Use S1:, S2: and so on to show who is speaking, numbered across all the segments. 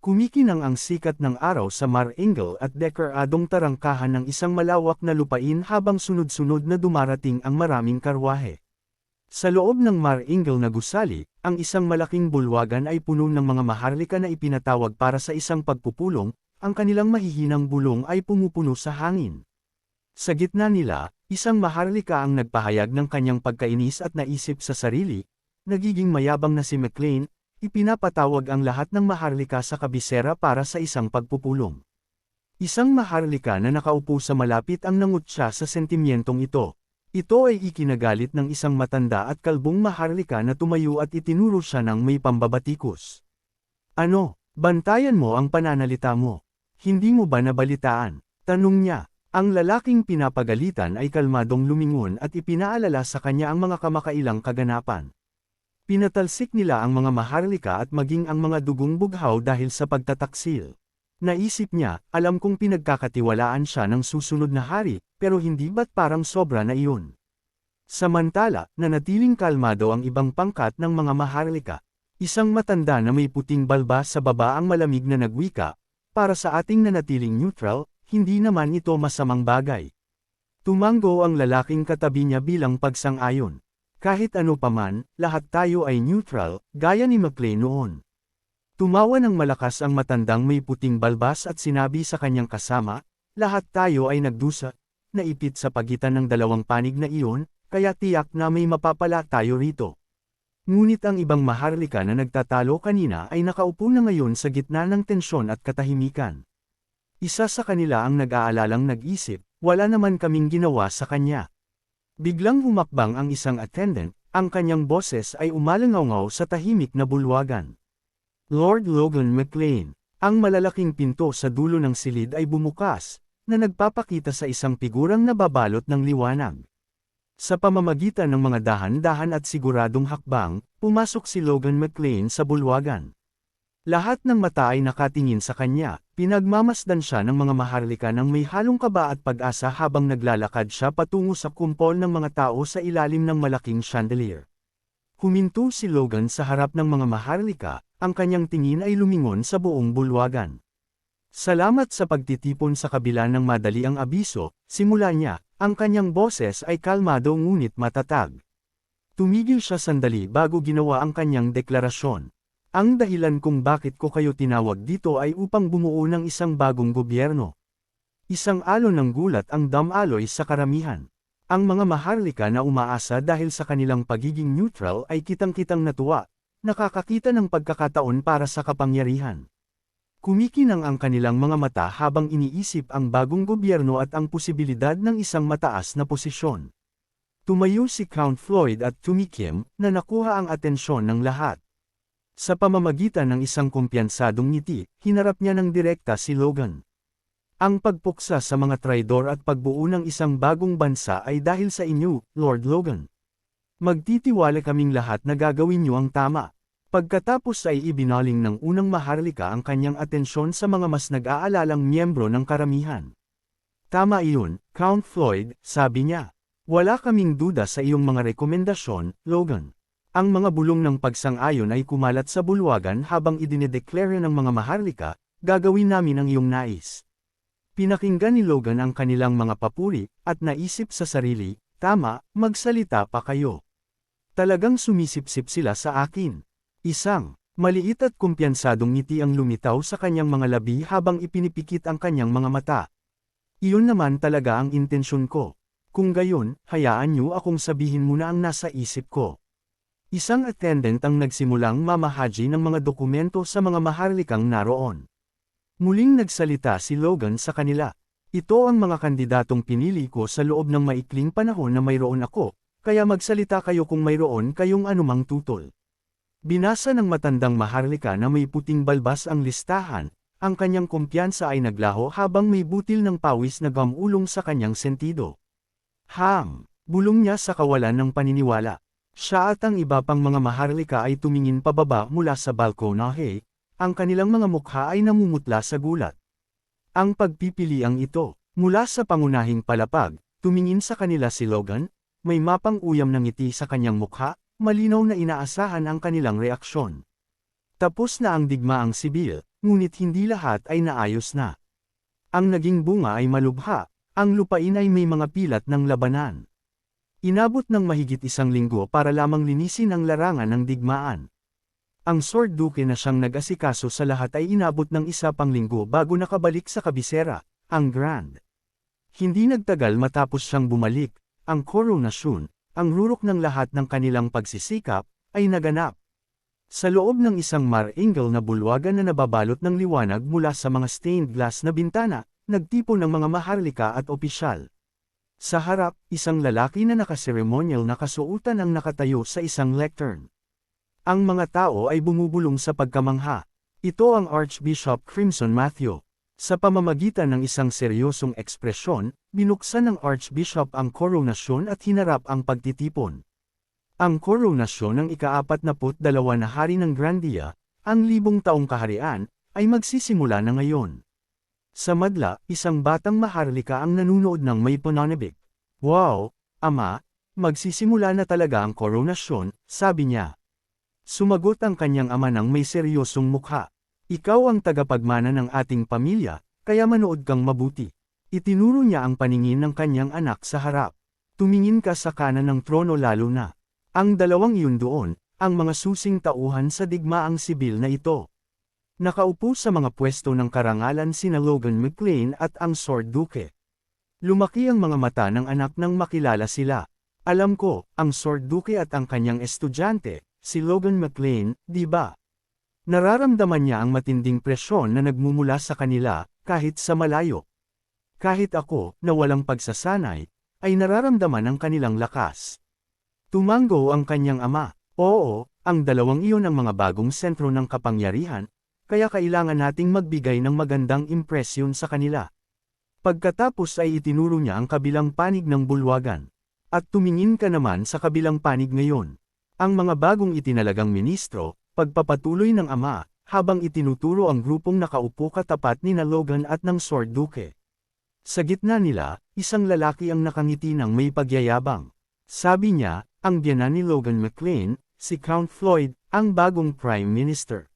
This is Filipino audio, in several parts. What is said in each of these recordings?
S1: Kumikinang ang sikat ng araw sa Mar Engel at dekaradong tarangkahan ng isang malawak na lupain habang sunod-sunod na dumarating ang maraming karwahe. Sa loob ng Mar Engel na gusali, ang isang malaking bulwagan ay puno ng mga maharlika na ipinatawag para sa isang pagpupulong, ang kanilang mahihinang bulong ay pumupuno sa hangin. Sa gitna nila, isang maharlika ang nagpahayag ng kanyang pagkainis at naisip sa sarili, nagiging mayabang na si McLean. Ipinapatawag ang lahat ng maharlika sa kabisera para sa isang pagpupulong. Isang maharlika na nakaupo sa malapit ang nangutya sa sentimyentong ito. Ito ay ikinagalit ng isang matanda at kalbong maharlika na tumayo at itinuro siya ng may pambabatikos. Ano, bantayan mo ang pananalita mo. Hindi mo ba nabalitaan? Tanong niya. Ang lalaking pinapagalitan ay kalmadong lumingon at ipinaalala sa kanya ang mga kamakailang kaganapan. Pinatalsik nila ang mga maharlika at maging ang mga dugong bughaw dahil sa pagtataksil. Naisip niya, alam kong pinagkakatiwalaan siya ng susunod na hari, pero hindi ba't parang sobra na iyon? Samantala, nanatiling kalmado ang ibang pangkat ng mga maharlika. Isang matanda na may puting balbas sa baba ang malamig na nagwika, para sa ating nanatiling neutral, hindi naman ito masamang bagay. Tumango ang lalaking katabi niya bilang pagsang-ayon. Kahit ano paman, lahat tayo ay neutral, gaya ni McLean noon. Tumawa ng malakas ang matandang may puting balbas at sinabi sa kanyang kasama, lahat tayo ay nagdusa, naipit sa pagitan ng dalawang panig na iyon, kaya tiyak na may mapapala tayo rito. Ngunit ang ibang maharlika na nagtatalo kanina ay nakaupo na ngayon sa gitna ng tensyon at katahimikan. Isa sa kanila ang nag-aalalang nag-isip, wala naman kaming ginawa sa kanya. Biglang humakbang ang isang attendant, ang kanyang boses ay umalangaw sa tahimik na bulwagan. Lord Logan McLean, ang malalaking pinto sa dulo ng silid ay bumukas, na nagpapakita sa isang figurang nababalot ng liwanag. Sa pamamagitan ng mga dahan-dahan at siguradong hakbang, pumasok si Logan McLean sa bulwagan. Lahat ng mata ay nakatingin sa kanya, pinagmamasdan siya ng mga maharlika ng may halong kaba at pag-asa habang naglalakad siya patungo sa kumpol ng mga tao sa ilalim ng malaking chandelier. Huminto si Logan sa harap ng mga maharlika, ang kanyang tingin ay lumingon sa buong bulwagan. Salamat sa pagtitipon sa kabila ng madali ang abiso, simula niya, ang kanyang boses ay kalmado ngunit matatag. Tumigil siya sandali bago ginawa ang kanyang deklarasyon. Ang dahilan kung bakit ko kayo tinawag dito ay upang bumuo ng isang bagong gobyerno. Isang alon ng gulat ang damaloy sa karamihan. Ang mga maharlika na umaasa dahil sa kanilang pagiging neutral ay kitang-kitang natuwa, nakakakita ng pagkakataon para sa kapangyarihan. Kumikinang ang kanilang mga mata habang iniisip ang bagong gobyerno at ang posibilidad ng isang mataas na posisyon. Tumayo si Count Floyd at tumikim, na nakuha ang atensyon ng lahat. Sa pamamagitan ng isang kumpiyansadong ngiti, hinarap niya ng direkta si Logan. Ang pagpuksa sa mga traidor at pagbuo ng isang bagong bansa ay dahil sa inyo, Lord Logan. Magtitiwala kaming lahat na gagawin niyo ang tama. Pagkatapos ay ibinaling ng unang maharlika ang kanyang atensyon sa mga mas nag-aalalang miyembro ng karamihan. Tama iyon, Count Floyd, sabi niya. Wala kaming duda sa iyong mga rekomendasyon, Logan. Ang mga bulong ng pagsang-ayon ay kumalat sa bulwagan habang idinedeklara ng mga maharlika, gagawin namin ang iyong nais. Pinakinggan ni Logan ang kanilang mga papuri, at naisip sa sarili, tama, magsalita pa kayo. Talagang sumisipsip sila sa akin. Isang maliit at kumpiyansadong ngiti ang lumitaw sa kanyang mga labi habang ipinipikit ang kanyang mga mata. Iyon naman talaga ang intensyon ko. Kung gayon, hayaan niyo akong sabihin muna ang nasa isip ko. Isang attendant ang nagsimulang mamahaji ng mga dokumento sa mga maharlikang naroon. Muling nagsalita si Logan sa kanila. Ito ang mga kandidatong pinili ko sa loob ng maikling panahon na mayroon ako, kaya magsalita kayo kung mayroon kayong anumang tutol. Binasa ng matandang maharlika na may puting balbas ang listahan, ang kanyang kumpiyansa ay naglaho habang may butil ng pawis na gamulong sa kanyang sentido. Bulong niya sa kawalan ng paniniwala. Siya at ang iba pang mga maharlika ay tumingin pababa mula sa balkonahe, ang kanilang mga mukha ay namumutla sa gulat. Ang pagpipiliang ito, mula sa pangunahing palapag, tumingin sa kanila si Logan, may mapang uyam ng ngiti sa kanyang mukha, malinaw na inaasahan ang kanilang reaksyon. Tapos na ang digmaang sibil, ngunit hindi lahat ay naayos na. Ang naging bunga ay malubha, ang lupain ay may mga pilat ng labanan. Inabot ng mahigit 1 linggo para lamang linisin ang larangan ng digmaan. Ang Sword Duke na siyang nag-asikaso sa lahat ay inabot ng 1 pang linggo bago nakabalik sa kabisera, ang Grand. Hindi nagtagal matapos siyang bumalik, ang koronasyon, ang rurok ng lahat ng kanilang pagsisikap, ay naganap. Sa loob ng isang mar-ingle na bulwagan na nababalot ng liwanag mula sa mga stained glass na bintana, nagtipon ng mga maharlika at opisyal. Sa harap, isang lalaki na nakaseremonyal na kasuotan ang nakatayo sa isang lectern. Ang mga tao ay bumubulong sa pagkamangha. Ito ang Archbishop Crimson Matthew. Sa pamamagitan ng isang seryosong ekspresyon, binuksan ng Archbishop ang koronasyon at hinarap ang pagtitipon. Ang koronasyon ng ika-42 na hari ng Grandia, ang 1000 taong kaharian, ay magsisimula na ngayon. Sa madla, isang batang maharlika ang nanunood ng may pananabik. Wow, ama, magsisimula na talaga ang koronasyon, sabi niya. Sumagot ang kanyang ama ng may seryosong mukha. Ikaw ang tagapagmana ng ating pamilya, kaya manood kang mabuti. Itinuro niya ang paningin ng kanyang anak sa harap. Tumingin ka sa kanan ng trono lalo na. Ang dalawang iyon doon, ang mga susing tauhan sa digmaang sibil na ito. Nakaupo sa mga pwesto ng karangalan sina Logan McLean at ang Sword Duke. Lumaki ang mga mata ng anak nang makilala sila. Alam ko, ang Sword Duke at ang kanyang estudyante, si Logan McLean, di ba? Nararamdaman niya ang matinding presyon na nagmumula sa kanila, kahit sa malayo. Kahit ako, na walang pagsasanay, ay nararamdaman ang kanilang lakas. Tumango ang kanyang ama. Oo, ang dalawang iyon ang mga bagong sentro ng kapangyarihan, kaya kailangan nating magbigay ng magandang impresyon sa kanila. Pagkatapos ay itinuro niya ang kabilang panig ng bulwagan. At tumingin ka naman sa kabilang panig ngayon. Ang mga bagong itinalagang ministro, pagpapatuloy ng ama, habang itinuturo ang grupong nakaupo katapat ni na Logan at ng Sword Duke. Sa gitna nila, isang lalaki ang nakangiti ng may pagyayabang. Sabi niya, ang biyanan ni Logan McLean, si Count Floyd, ang bagong Prime Minister.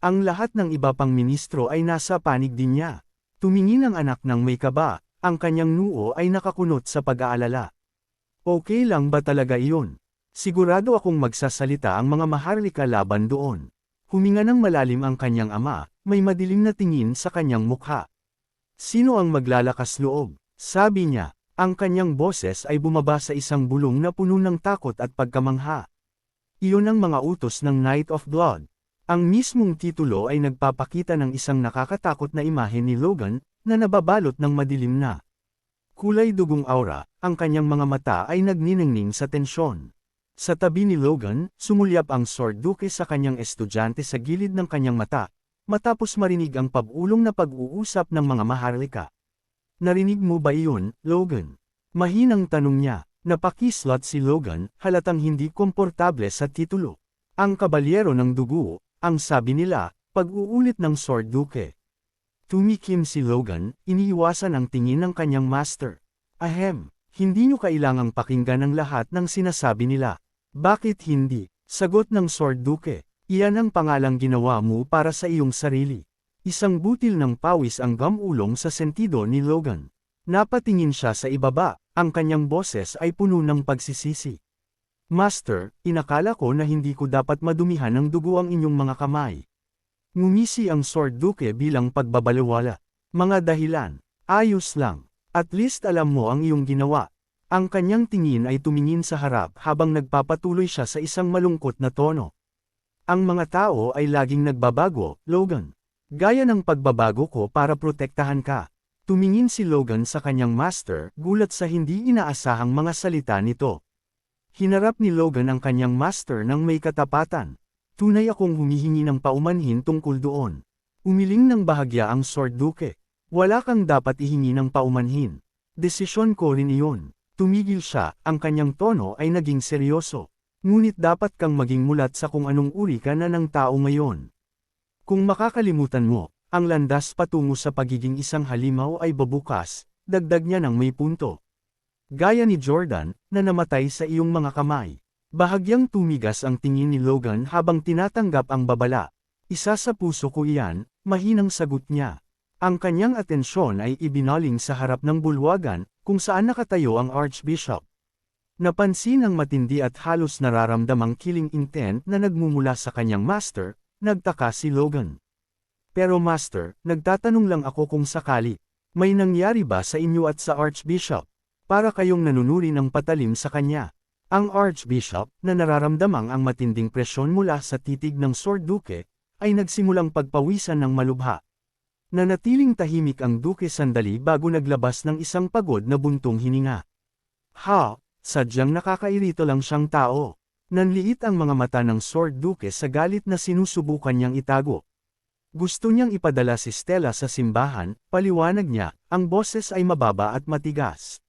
S1: Ang lahat ng iba pang ministro ay nasa panig din niya. Tumingin ang anak ng may kaba, ang kanyang noo ay nakakunot sa pag-aalala. Okay lang ba talaga iyon? Sigurado akong magsasalita ang mga maharlika laban doon. Huminga ng malalim ang kanyang ama, may madilim na tingin sa kanyang mukha. Sino ang maglalakas loob? Sabi niya, ang kanyang boses ay bumaba sa isang bulong na puno ng takot at pagkamangha. Iyon ang mga utos ng Knight of Blood. Ang mismong titulo ay nagpapakita ng isang nakakatakot na imahe ni Logan, na nababalot ng madilim na kulay dugong aura, ang kanyang mga mata ay nagniningning sa tensyon. Sa tabi ni Logan, sumulyap ang Sword Duke sa kanyang estudyante sa gilid ng kanyang mata, matapos marinig ang pag-ulong na pag-uusap ng mga maharlika. Narinig mo ba iyon, Logan? Mahinang tanong niya. Napakislot si Logan, halatang hindi komportable sa titulo. Ang kabalyero ng dugo, ang sabi nila, pag-uulit ng Sword Duke. Tumikim si Logan, iniiwasan ang tingin ng kanyang master. Ahem, hindi nyo kailangang pakinggan ang lahat ng sinasabi nila. Bakit hindi? Sagot ng Sword Duke. Iyan ang pangalang ginawa mo para sa iyong sarili. Isang butil ng pawis ang gamulong sa sentido ni Logan. Napatingin siya sa ibaba, ang kanyang boses ay puno ng pagsisisi. Master, inakala ko na hindi ko dapat madumihan ng dugo ang inyong mga kamay. Ngumisi ang Sword Duke bilang pagbabaliwala. Mga dahilan. Ayos lang. At least alam mo ang iyong ginawa. Ang kanyang tingin ay tumingin sa harap habang nagpapatuloy siya sa isang malungkot na tono. Ang mga tao ay laging nagbabago, Logan. Gaya ng pagbabago ko para protektahan ka. Tumingin si Logan sa kanyang master, gulat sa hindi inaasahang mga salita nito. Hinarap ni Logan ang kanyang master ng may katapatan. Tunay akong humihingi ng paumanhin tungkol doon. Umiling ng bahagya ang Sword Duke. Wala kang dapat ihingi ng paumanhin. Desisyon ko rin iyon. Tumigil siya, ang kanyang tono ay naging seryoso. Ngunit dapat kang maging mulat sa kung anong uri ka na ng tao ngayon. Kung makakalimutan mo, ang landas patungo sa pagiging isang halimaw ay babukas, dagdag niya ng may punto. Gaya ni Jordan, na namatay sa iyong mga kamay. Bahagyang tumigas ang tingin ni Logan habang tinatanggap ang babala. Isa sa puso ko iyan, mahinang sagot niya. Ang kanyang atensyon ay ibinaling sa harap ng bulwagan, kung saan nakatayo ang Archbishop. Napansin ang matindi at halos nararamdamang killing intent na nagmumula sa kanyang master, nagtaka si Logan. Pero master, nagtatanong lang ako kung sakali, may nangyari ba sa inyo at sa Archbishop? Para kayong nanunuri ng patalim sa kanya. Ang Archbishop, na nararamdamang ang matinding presyon mula sa titig ng Sword Duke, ay nagsimulang pagpawisan ng malubha. Nanatiling tahimik ang Duke sandali bago naglabas ng isang pagod na buntong hininga. Sadyang nakakairito lang siyang tao. Nanliit ang mga mata ng Sword Duke sa galit na sinusubukan niyang itago. Gusto niyang ipadala si Stella sa simbahan, paliwanag niya, ang boses ay mababa at matigas.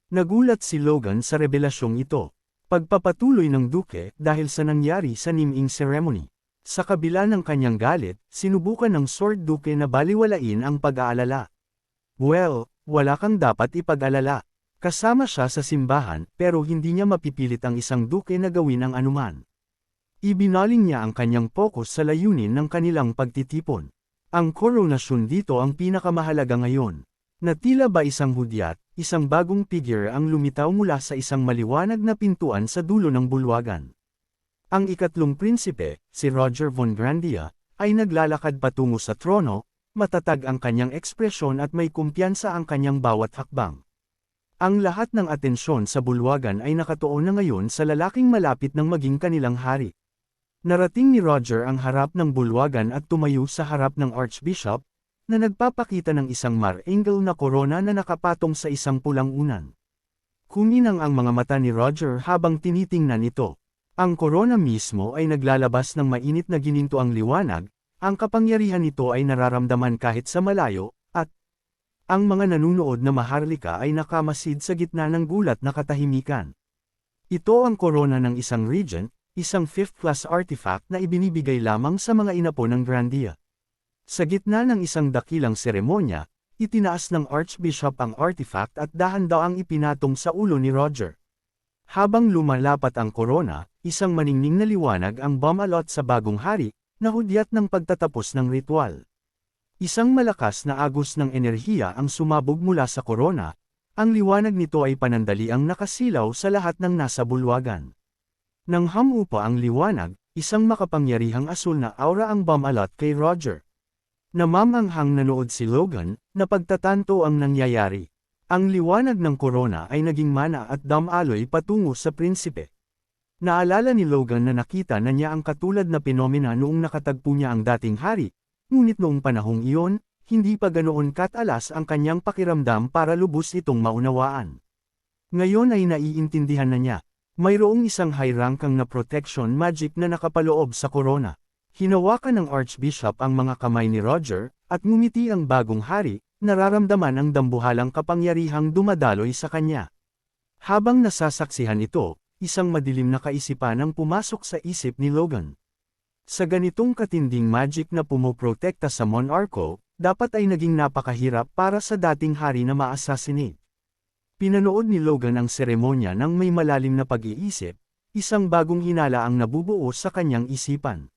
S1: Nagulat si Logan sa revelasyong ito. Pagpapatuloy ng Duke dahil sa nangyari sa naming ceremony. Sa kabila ng kanyang galit, sinubukan ng Sword Duke na baliwalain ang pag-aalala. Well, wala kang dapat ipag-alala. Kasama siya sa simbahan, pero hindi niya mapipilit ang isang duke na gawin ang anuman. Ibinaling niya ang kanyang focus sa layunin ng kanilang pagtitipon. Ang koronasyon dito ang pinakamahalaga ngayon. Na tila ba isang hudyat, isang bagong figure ang lumitaw mula sa isang maliwanag na pintuan sa dulo ng bulwagan. Ang ikatlong prinsipe, si Roger von Grandia, ay naglalakad patungo sa trono, matatag ang kanyang ekspresyon at may kumpiyansa ang kanyang bawat hakbang. Ang lahat ng atensyon sa bulwagan ay nakatuon na ngayon sa lalaking malapit ng maging kanilang hari. Narating ni Roger ang harap ng bulwagan at tumayo sa harap ng Archbishop, na nagpapakita ng isang mar-angle na korona na nakapatong sa isang pulang unan. Kuminang ang mga mata ni Roger habang tinitingnan ito. Ang korona mismo ay naglalabas ng mainit na gininto ang liwanag, ang kapangyarihan nito ay nararamdaman kahit sa malayo, at ang mga nanunood na maharlika ay nakamasid sa gitna ng gulat na katahimikan. Ito ang korona ng isang regent, isang 5th class artifact na ibinibigay lamang sa mga inapo ng Grandia. Sa gitna ng isang dakilang seremonya, itinaas ng Archbishop ang artifact at dahan-daang ipinatong sa ulo ni Roger. Habang lumalapat ang korona, isang maningning na liwanag ang bumalot sa bagong hari, na hudyat ng pagtatapos ng ritual. Isang malakas na agos ng enerhiya ang sumabog mula sa korona, ang liwanag nito ay panandaliang nakasilaw sa lahat ng nasa bulwagan. Nang hamupa ang liwanag, isang makapangyarihang asul na aura ang bumalot kay Roger. Namamanghang nanood si Logan, na pagtatanto ang nangyayari. Ang liwanag ng korona ay naging mana at damaloy patungo sa prinsipe. Naalala ni Logan na nakita na niya ang katulad na penomena noong nakatagpo niya ang dating hari. Ngunit noong panahong iyon, hindi pa ganoon katalas ang kanyang pakiramdam para lubos itong maunawaan. Ngayon ay naiintindihan na niya. Mayroong isang high-ranking na protection magic na nakapaloob sa korona. Hinawakan ng Archbishop ang mga kamay ni Roger, at ngumiti ang bagong hari, nararamdaman ang dambuhalang kapangyarihang dumadaloy sa kanya. Habang nasasaksihan ito, isang madilim na kaisipan ang pumasok sa isip ni Logan. Sa ganitong katinding magic na pumoprotekta sa monarko, dapat ay naging napakahirap para sa dating hari na ma-assassinate. Pinanood ni Logan ang seremonya ng may malalim na pag-iisip, isang bagong hinala ang nabubuo sa kanyang isipan.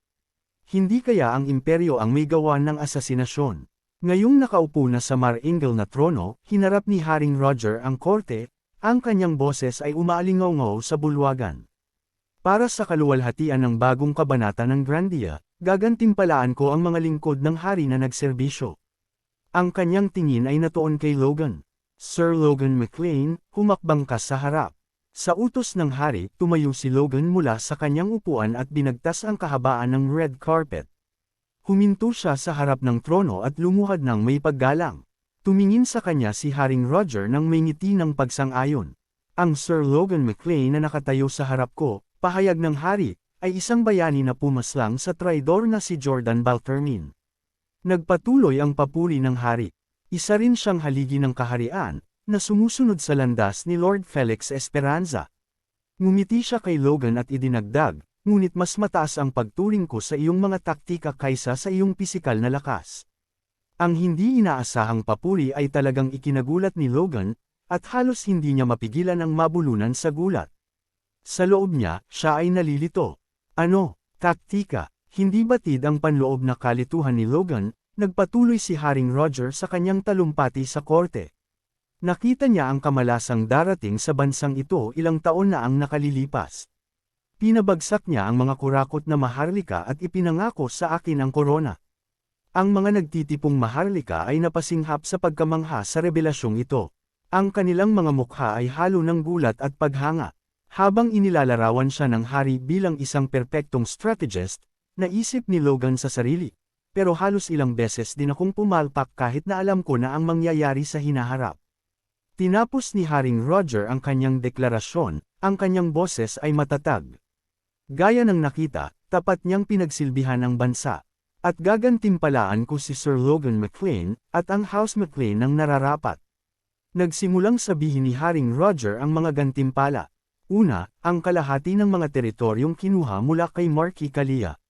S1: Hindi kaya ang imperyo ang may gawa ng asasinasyon. Ngayong nakaupo na sa mar-angle na trono, hinarap ni Haring Roger ang korte, ang kanyang boses ay umaalingaw-ngaw sa bulwagan. Para sa kaluwalhatian ng bagong kabanata ng Grandia, gagantimpalaan ko ang mga lingkod ng hari na nagserbisyo. Ang kanyang tingin ay natuon kay Logan. Sir Logan McLean, humakbang ka sa harap. Sa utos ng hari, tumayo si Logan mula sa kanyang upuan at binagtas ang kahabaan ng red carpet. Huminto siya sa harap ng trono at lumuhad ng may paggalang. Tumingin sa kanya si Haring Roger nang may ngiti ng pagsang-ayon. Ang Sir Logan McLean na nakatayo sa harap ko, pahayag ng hari, ay isang bayani na pumaslang sa traidor na si Jordan Baltermin. Nagpatuloy ang papuri ng hari. Isa rin siyang haligi ng kaharian, na sumusunod sa landas ni Lord Felix Esperanza. Ngumiti siya kay Logan at idinagdag, ngunit mas mataas ang pagturing ko sa iyong mga taktika kaysa sa iyong pisikal na lakas. Ang hindi inaasahang papuri ay talagang ikinagulat ni Logan, at halos hindi niya mapigilan ang mabulunan sa gulat. Sa loob niya, siya ay nalilito. Ano, taktika? Hindi batid ang panloob na kalituhan ni Logan, nagpatuloy si Haring Roger sa kanyang talumpati sa korte. Nakita niya ang kamalasang darating sa bansang ito ilang taon na ang nakalilipas. Pinabagsak niya ang mga kurakot na maharlika at ipinangako sa akin ang korona. Ang mga nagtitipong maharlika ay napasinghap sa pagkamangha sa revelasyong ito. Ang kanilang mga mukha ay halo ng gulat at paghanga. Habang inilalarawan siya ng hari bilang isang perpektong strategist, naisip ni Logan sa sarili. Pero halos ilang beses din akong pumalpak kahit na alam ko na ang mangyayari sa hinaharap. Tinapos ni Haring Roger ang kanyang deklarasyon, ang kanyang boses ay matatag. Gaya ng nakita, tapat niyang pinagsilbihan ang bansa. At gagantimpalaan ko si Sir Logan McLean, at ang House McLean ang nararapat. Nagsimulang sabihin ni Haring Roger ang mga gantimpala. Una, ang kalahati ng mga teritoryong kinuha mula kay Marquis Kalia.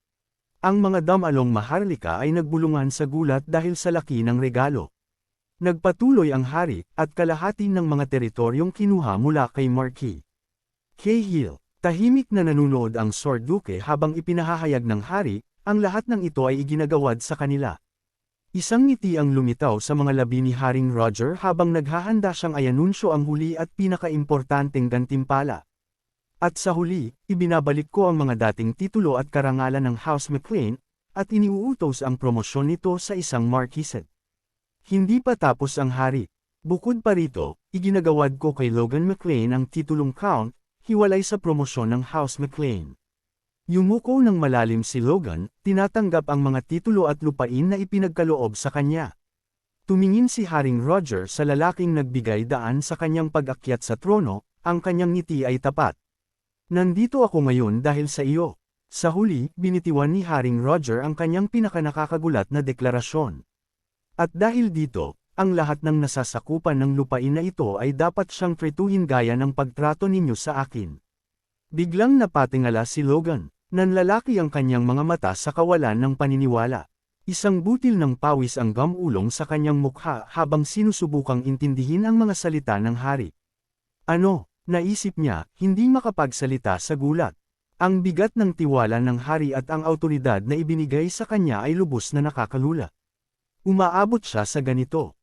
S1: Ang mga damalong maharlika ay nagbulungan sa gulat dahil sa laki ng regalo. Nagpatuloy ang hari, at kalahati ng mga teritoryong kinuha mula kay Marquis Cahill. Tahimik na nanunood ang Sword Duke habang ipinahahayag ng hari, ang lahat ng ito ay iginagawad sa kanila. Isang ngiti ang lumitaw sa mga labi ni Haring Roger habang naghahanda siyang ayanunsyo ang huli at pinakaimportanteng gantimpala. At sa huli, ibinabalik ko ang mga dating titulo at karangalan ng House McLean, at iniuutos ang promosyon nito sa isang marquisate. Hindi pa tapos ang hari. Bukod pa rito, iginagawad ko kay Logan McLean ang titulong Count, hiwalay sa promosyon ng House McLean. Yumuko ng malalim si Logan, tinatanggap ang mga titulo at lupain na ipinagkaloob sa kanya. Tumingin si Haring Roger sa lalaking nagbigay daan sa kanyang pag-akyat sa trono, ang kanyang ngiti ay tapat. Nandito ako ngayon dahil sa iyo. Sa huli, binitiwan ni Haring Roger ang kanyang pinakanakakagulat na deklarasyon. At dahil dito, ang lahat ng nasasakupan ng lupain na ito ay dapat siyang trituhin gaya ng pagtrato ninyo sa akin. Biglang napatingala si Logan. Nanlalaki ang kanyang mga mata sa kawalan ng paniniwala. Isang butil ng pawis ang gamulong sa kanyang mukha habang sinusubukang intindihin ang mga salita ng hari. Ano? Naisip niya, hindi makapagsalita sa gulat. Ang bigat ng tiwala ng hari at ang autoridad na ibinigay sa kanya ay lubos na nakakalula. Umaabot siya sa ganito.